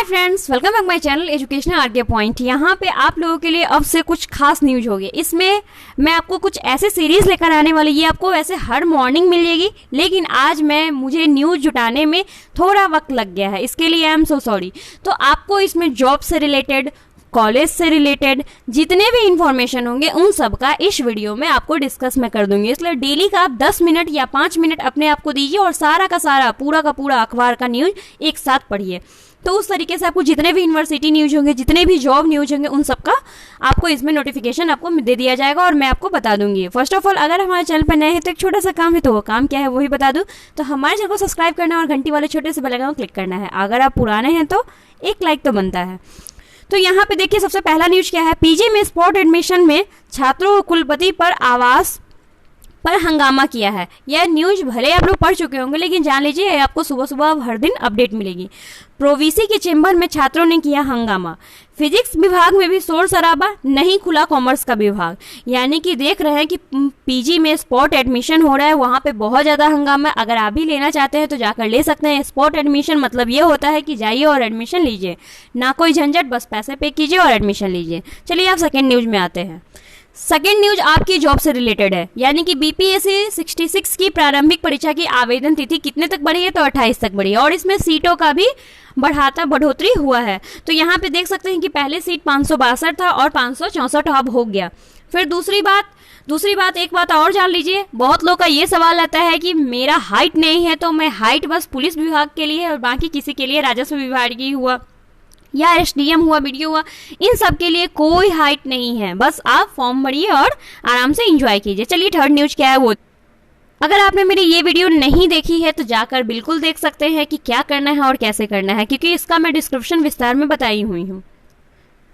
Hi friends, welcome back my channel educational RK point. यहाँ पे आप लोगों के लिए अब से कुछ खास न्यूज होगी। इसमें मैं आपको कुछ ऐसे सीरीज लेकर आने वाली, ये आपको वैसे हर मॉर्निंग मिलेगी, लेकिन आज मुझे न्यूज जुटाने में थोड़ा वक्त लग गया है, इसके लिए आई एम सो सॉरी। तो आपको इसमें जॉब से रिलेटेड, कॉलेज से रिलेटेड जितने भी इंफॉर्मेशन होंगे उन सब का इस वीडियो में आपको डिस्कस मैं कर दूंगी। इसलिए डेली का आप 10 मिनट या 5 मिनट अपने आप को दीजिए और सारा का सारा पूरा का पूरा अखबार का न्यूज एक साथ पढ़िए। तो उस तरीके से आपको जितने भी यूनिवर्सिटी न्यूज होंगे, जितने भी जॉब न्यूज होंगे, उन सब का आपको इसमें नोटिफिकेशन आपको दे दिया जाएगा और मैं आपको बता दूंगी। फर्स्ट ऑफ ऑल, अगर हमारे चैनल पर नए हैं तो एक छोटा सा काम है, तो वो काम क्या है वही बता दूं। तो हमारे चैनल को सब्सक्राइब करना और घंटी वाले छोटे से बेल आइकन को क्लिक करना है। अगर आप पुराने हैं तो एक लाइक तो बनता है। तो यहाँ पे देखिए, सबसे पहला न्यूज क्या है। पीजी में स्पॉट एडमिशन में छात्रों और कुलपति पर आवास पर हंगामा किया है। यह न्यूज भले आप लोग पढ़ चुके होंगे, लेकिन जान लीजिए आपको सुबह सुबह हर दिन अपडेट मिलेगी। प्रोवीसी के चेंबर में छात्रों ने किया हंगामा। फिजिक्स विभाग में भी शोर शराबा, नहीं खुला कॉमर्स का विभाग। यानी कि देख रहे हैं कि पीजी में स्पॉट एडमिशन हो रहा है, वहाँ पे बहुत ज़्यादा हंगामा है। अगर आप भी लेना चाहते हैं तो जाकर ले सकते हैं। स्पॉट एडमिशन मतलब ये होता है कि जाइए और एडमिशन लीजिए, ना कोई झंझट, बस पैसे पे कीजिए और एडमिशन लीजिए। चलिए आप सेकेंड न्यूज में आते हैं। सेकेंड न्यूज आपकी जॉब से रिलेटेड है, यानी कि बीपीएससी 66 की प्रारंभिक परीक्षा की आवेदन तिथि कितने तक बढ़ी है, तो 28 तक बढ़ी है और इसमें सीटों का भी बढ़ोतरी हुआ है। तो यहाँ पे देख सकते हैं कि पहले सीट 562 था और 564 अब हो गया। फिर दूसरी बात एक बात और जान लीजिए। बहुत लोग का ये सवाल आता है कि मेरा हाइट नहीं है, तो मैं हाइट बस पुलिस विभाग के लिए और बाकी किसी के लिए राजस्व विभाग की हुआ या एसडीएम हुआ, बीडीओ हुआ, इन सब के लिए कोई हाइट नहीं है। बस आप फॉर्म भरिए और आराम से एंजॉय कीजिए। चलिए थर्ड न्यूज क्या है वो। अगर आपने मेरी ये वीडियो नहीं देखी है तो जाकर बिल्कुल देख सकते हैं कि क्या करना है और कैसे करना है, क्योंकि इसका मैं डिस्क्रिप्शन विस्तार में बताई हुई हूँ।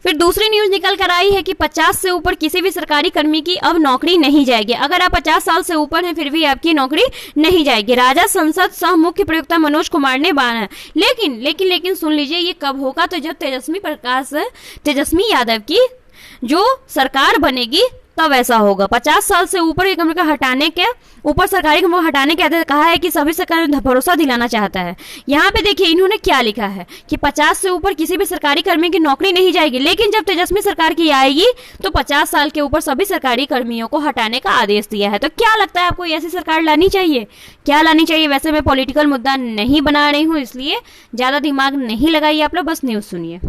फिर दूसरी न्यूज निकल कर आई है कि 50 से ऊपर किसी भी सरकारी कर्मी की अब नौकरी नहीं जाएगी। अगर आप 50 साल से ऊपर हैं फिर भी आपकी नौकरी नहीं जाएगी। राजा संसद सह मुख्य प्रवक्ता मनोज कुमार ने बांधा है। लेकिन सुन लीजिए, ये कब होगा, तो जब तेजस्वी यादव की जो सरकार बनेगी तब ऐसा होगा। 50 साल से ऊपर एक कर्मी का सरकारी कर्मी को हटाने के आदेश कहा है कि सभी सरकार भरोसा दिलाना चाहता है। यहाँ पे देखिए इन्होंने क्या लिखा है कि 50 से ऊपर किसी भी सरकारी कर्मी की नौकरी नहीं जाएगी, लेकिन जब तेजस्वी सरकार की आएगी तो 50 साल के ऊपर सभी सरकारी कर्मियों को हटाने का आदेश दिया है। तो क्या लगता है आपको, ऐसी सरकार लानी चाहिए? क्या लानी चाहिए? वैसे मैं पॉलिटिकल मुद्दा नहीं बना रही हूँ, इसलिए ज्यादा दिमाग नहीं लगाइए आप लोग, बस न्यूज सुनिए।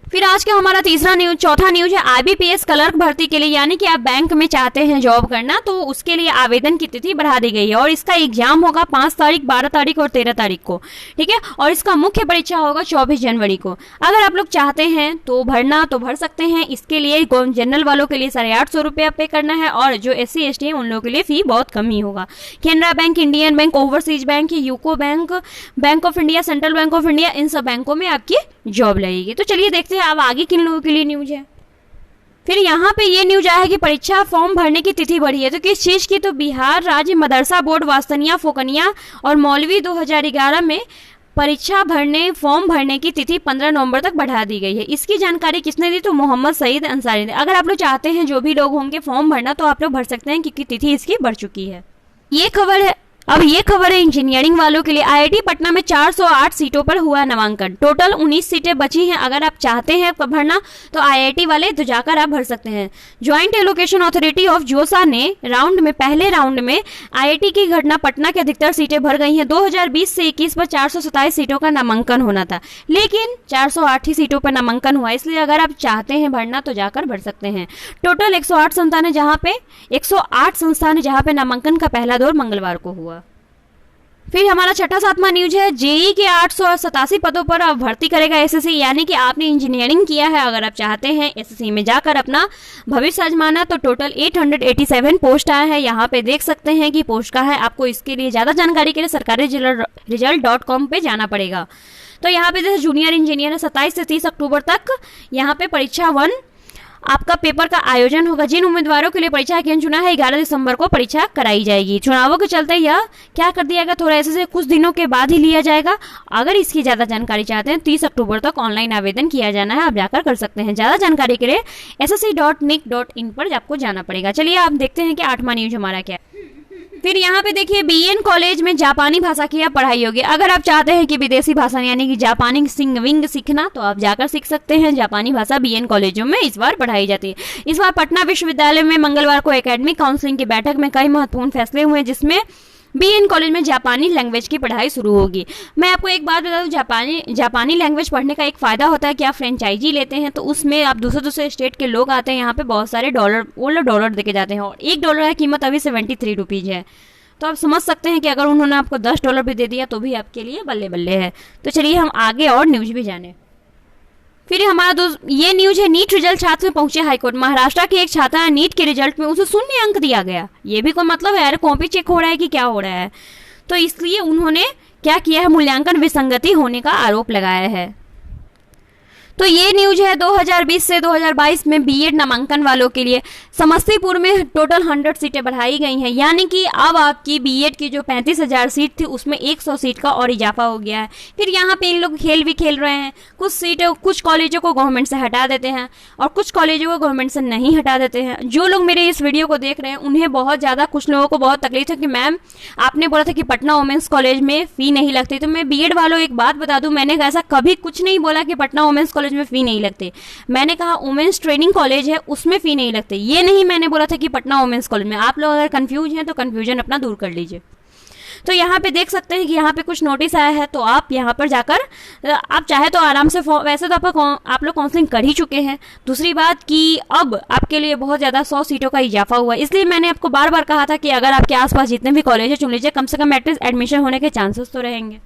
फिर आज का हमारा चौथा न्यूज है आईबीपीएस क्लर्क भर्ती के लिए, यानी कि आप बैंक में चाहते हैं जॉब करना, तो उसके लिए आवेदन की तिथि बढ़ा दी गई है और इसका एग्जाम होगा 5 तारीख, 12 तारीख और 13 तारीख को, ठीक है। और इसका मुख्य परीक्षा होगा 24 जनवरी को। अगर आप लोग चाहते हैं तो भर सकते हैं। इसके लिए जनरल वालों के लिए 850 रुपया पे करना है और जो SC ST है उन लोगों के लिए फी बहुत कम ही होगा। Canara bank, Indian bank, overseas bank, UCO bank, bank of India, central bank of India, इन सब बैंकों में आपकी जॉब लगेगी। तो चलिए देखते हैं अब आगे किन लोगों के लिए न्यूज है। फिर यहाँ पे ये न्यूज आया कि परीक्षा फॉर्म भरने की तिथि बढ़ी है। तो किस चीज की, तो बिहार राज्य मदरसा बोर्ड वास्तनिया, फोकनिया और मौलवी 2011 में परीक्षा फॉर्म भरने की तिथि 15 नवंबर तक बढ़ा दी गई है। इसकी जानकारी किसने दी, तो मोहम्मद सईद अंसारी ने। अगर आप लोग चाहते हैं जो भी लोग होंगे फॉर्म भरना, तो आप लोग भर सकते हैं क्योंकि तिथि इसकी बढ़ चुकी है। ये खबर है इंजीनियरिंग वालों के लिए। आईआईटी पटना में 408 सीटों पर हुआ नामांकन। टोटल 19 सीटें बची हैं। अगर आप चाहते हैं भरना तो आईआईटी वाले तो जाकर आप भर सकते हैं। ज्वाइंट एलोकेशन अथॉरिटी ऑफ जोसा ने पहले राउंड में आईआईटी की घटना पटना की अधिकतर सीटें भर गई हैं। 2020 से 21 पर 427 सीटों का नामांकन होना था, लेकिन 408 ही सीटों पर नामांकन हुआ। इसलिए अगर आप चाहते हैं भरना तो जाकर भर सकते हैं। टोटल 108 संस्थान है जहाँ पे नामांकन का पहला दौर मंगलवार को हुआ। फिर हमारा छठा सातवां न्यूज है जेई के 887 पदों पर अब भर्ती करेगा एसएससी। यानी कि आपने इंजीनियरिंग किया है, अगर आप चाहते हैं एसएससी में जाकर अपना भविष्य आजमाना, तो टोटल 887 पोस्ट आया है। यहाँ पे देख सकते हैं कि पोस्ट का है। आपको इसके लिए ज्यादा जानकारी के लिए सरकारी रिजल्ट.com पे जाना पड़ेगा। तो यहाँ पे जैसे जूनियर इंजीनियर है, 27 से 30 अक्टूबर तक यहाँ पे परीक्षा 1 आपका पेपर का आयोजन होगा। जिन उम्मीदवारों के लिए परीक्षा केंद्र चुना है 11 दिसंबर को परीक्षा कराई जाएगी। चुनावों के चलते यह क्या कर दिया गया, थोड़ा ऐसे कुछ दिनों के बाद ही लिया जाएगा। अगर इसकी ज्यादा जानकारी चाहते हैं 30 अक्टूबर तक ऑनलाइन आवेदन किया जाना है, आप जाकर कर सकते हैं। ज्यादा जानकारी के लिए ssc.nic.in पर आपको जाना पड़ेगा। चलिए आप देखते हैं कि 8वां न्यूज हमारा क्या है। फिर यहाँ पे देखिए बीएन कॉलेज में जापानी भाषा की आप पढ़ाई होगी। अगर आप चाहते हैं कि विदेशी भाषा यानी कि जापानी सिंगविंग सीखना, तो आप जाकर सीख सकते हैं। जापानी भाषा बीएन कॉलेजों में इस बार पढ़ाई जाती है। इस बार पटना विश्वविद्यालय में मंगलवार को एकेडमिक काउंसिलिंग की बैठक में कई महत्वपूर्ण फैसले हुए, जिसमें बीएन कॉलेज में जापानी लैंग्वेज की पढ़ाई शुरू होगी। मैं आपको एक बात बता दूं, जापानी लैंग्वेज पढ़ने का एक फ़ायदा होता है कि आप फ्रेंचाइजी लेते हैं तो उसमें आप दूसरे स्टेट के लोग आते हैं, यहाँ पे बहुत सारे डॉलर देके जाते हैं, और $1 की कीमत अभी 73 रुपीज़ है। तो आप समझ सकते हैं कि अगर उन्होंने आपको $10 भी दे दिया तो भी आपके लिए बल्ले बल्ले है। तो चलिए हम आगे और न्यूज़ भी जाने। फिर हमारा ये न्यूज है, नीट रिजल्ट छात्र में पहुंचे हाईकोर्ट। महाराष्ट्र की एक छात्रा है, नीट के रिजल्ट में उसे 0 अंक दिया गया। ये भी कोई मतलब है? अरे कॉपी चेक हो रहा है कि क्या हो रहा है? तो इसलिए उन्होंने क्या किया है, मूल्यांकन विसंगति होने का आरोप लगाया है। तो ये न्यूज है 2020 से 2022 में बीएड नामांकन वालों के लिए। समस्तीपुर में टोटल 100 सीटें बढ़ाई गई हैं, यानी कि अब आपकी बीएड की जो 35,000 सीट थी उसमें 100 सीट का और इजाफा हो गया है। फिर यहाँ पे इन लोग खेल भी खेल रहे हैं, कुछ कॉलेजों को गवर्नमेंट से हटा देते हैं और कुछ कॉलेजों को गवर्नमेंट से नहीं हटा देते हैं। जो लोग मेरे इस वीडियो को देख रहे हैं उन्हें बहुत ज़्यादा, कुछ लोगों को बहुत तकलीफ है कि मैम आपने बोला था कि पटना वुमेंस कॉलेज में फ़ी नहीं लगती। तो मैं बीएड वालों एक बात बता दूँ, मैंने ऐसा कभी कुछ नहीं बोला कि पटना वुमेंस कॉलेज में फ़ी नहीं लगती। मैंने कहा वुमेन्स ट्रेनिंग कॉलेज है उसमें फ़ी नहीं लगती, ये नहीं मैंने बोला था कि पटना वुमेन्स कॉलेज में। आप लोग अगर कंफ्यूज हैं तो कंफ्यूजन अपना दूर कर लीजिए। तो यहाँ पे देख सकते हैं कि यहाँ पे कुछ नोटिस आया है, तो आप यहाँ पर जाकर आप चाहे तो आराम से, वैसे तो आप लोग काउंसलिंग कर ही चुके हैं। दूसरी बात कि अब आपके लिए बहुत ज़्यादा 100 सीटों का इजाफा हुआ, इसलिए मैंने आपको बार बार कहा था कि अगर आपके आसपास जितने भी कॉलेज है चुन लीजिए, कम से कम एटलीस्ट एडमिशन होने के चांसेस तो रहेंगे।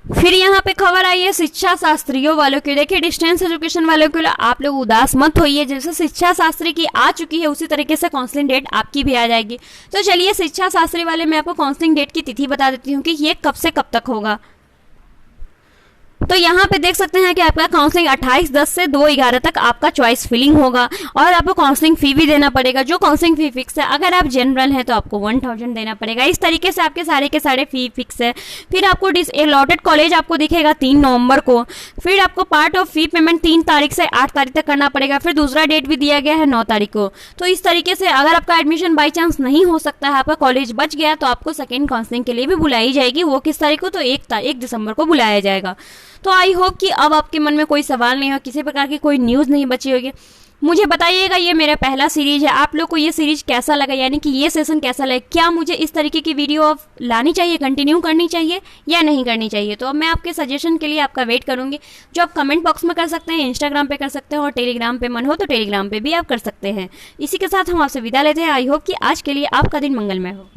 फिर यहाँ पे खबर आई है शिक्षा शास्त्रियों वालों की। देखिए डिस्टेंस एजुकेशन वालों के लिए आप लोग उदास मत होइए, जैसे शिक्षा शास्त्री की आ चुकी है उसी तरीके से काउंसलिंग डेट आपकी भी आ जाएगी। तो चलिए शिक्षा शास्त्री वाले मैं आपको काउंसलिंग डेट की तिथि बता देती हूँ कि ये कब से कब तक होगा। तो यहाँ पे देख सकते हैं कि आपका काउंसलिंग 28/10 से 2/11 तक आपका चॉइस फिलिंग होगा, और आपको काउंसलिंग फी भी देना पड़ेगा। जो काउंसलिंग फी फिक्स है, अगर आप जनरल हैं तो आपको 1000 देना पड़ेगा। इस तरीके से आपके सारे के सारे फी फिक्स है। फिर आपको अलॉटेड कॉलेज आपको दिखेगा 3 नवंबर को। फिर आपको पार्ट ऑफ फी पेमेंट 3 तारीख से 8 तारीख तक करना पड़ेगा। फिर दूसरा डेट भी दिया गया है 9 तारीख को। तो इस तरीके से अगर आपका एडमिशन बाई चांस नहीं हो सकता है, आपका कॉलेज बच गया, तो आपको सेकेंड काउंसलिंग के लिए भी बुलाई जाएगी। वो किस तारीख को? तो 1 दिसंबर को बुलाया जाएगा। तो आई होप कि अब आपके मन में कोई सवाल नहीं हो, किसी प्रकार की कोई न्यूज़ नहीं बची होगी। मुझे बताइएगा, ये मेरा पहला सीरीज है, आप लोग को ये सीरीज कैसा लगा, यानी कि ये सेशन कैसा लगा? क्या मुझे इस तरीके की वीडियो लानी चाहिए, कंटिन्यू करनी चाहिए या नहीं करनी चाहिए? तो अब मैं आपके सजेशन के लिए आपका वेट करूंगी, जो आप कमेंट बॉक्स में कर सकते हैं, इंस्टाग्राम पे कर सकते हैं, और टेलीग्राम पे मन हो तो टेलीग्राम पे भी आप कर सकते हैं। इसी के साथ हम आपसे विदा लेते हैं। आई होप कि आज के लिए आपका दिन मंगलमय हो।